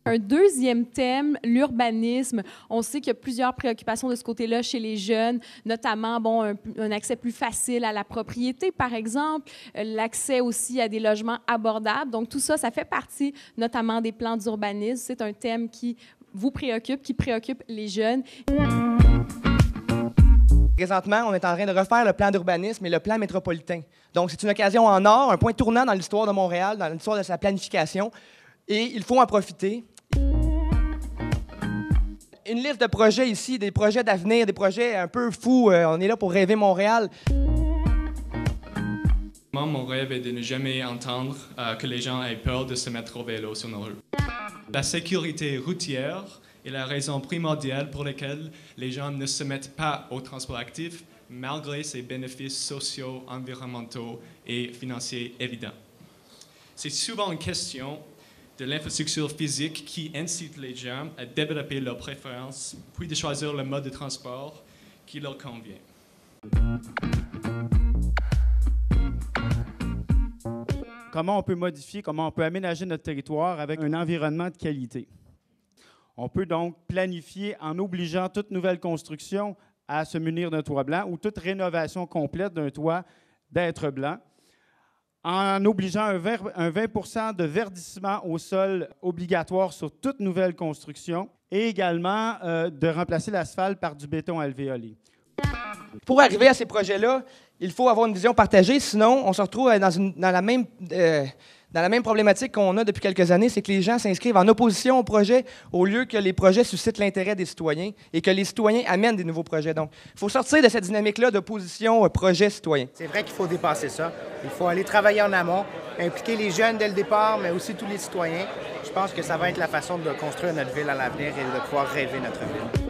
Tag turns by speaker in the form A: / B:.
A: Un deuxième thème, l'urbanisme. On sait qu'il y a plusieurs préoccupations de ce côté-là chez les jeunes, notamment un accès plus facile à la propriété, par exemple, l'accès aussi à des logements abordables. Donc, tout ça, ça fait partie notamment des plans d'urbanisme. C'est un thème qui vous préoccupe, qui préoccupe les jeunes.
B: Présentement, on est en train de refaire le plan d'urbanisme et le plan métropolitain. Donc, c'est une occasion en or, un point tournant dans l'histoire de Montréal, dans l'histoire de sa planification, et il faut en profiter. Une liste de projets ici, des projets d'avenir, des projets un peu fous. On est là pour rêver Montréal.
C: Mon rêve est de ne jamais entendre que les gens aient peur de se mettre au vélo sur nos rues. La sécurité routière est la raison primordiale pour laquelle les gens ne se mettent pas au transport actif, malgré ses bénéfices sociaux, environnementaux et financiers évidents. C'est souvent une question de l'infrastructure physique qui incite les gens à développer leurs préférences, puis de choisir le mode de transport qui leur convient.
D: Comment on peut modifier, comment on peut aménager notre territoire avec un environnement de qualité. On peut donc planifier en obligeant toute nouvelle construction à se munir d'un toit blanc ou toute rénovation complète d'un toit d'être blanc, en obligeant un 20 % de verdissement au sol obligatoire sur toute nouvelle construction et également de remplacer l'asphalte par du béton alvéolé.
B: Pour arriver à ces projets-là, il faut avoir une vision partagée, sinon on se retrouve dans la même problématique qu'on a depuis quelques années, c'est que les gens s'inscrivent en opposition au projet au lieu que les projets suscitent l'intérêt des citoyens et que les citoyens amènent des nouveaux projets. Donc, il faut sortir de cette dynamique-là d'opposition projet-citoyen.
E: C'est vrai qu'il faut dépasser ça. Il faut aller travailler en amont, impliquer les jeunes dès le départ, mais aussi tous les citoyens. Je pense que ça va être la façon de construire notre ville à l'avenir et de pouvoir rêver notre ville.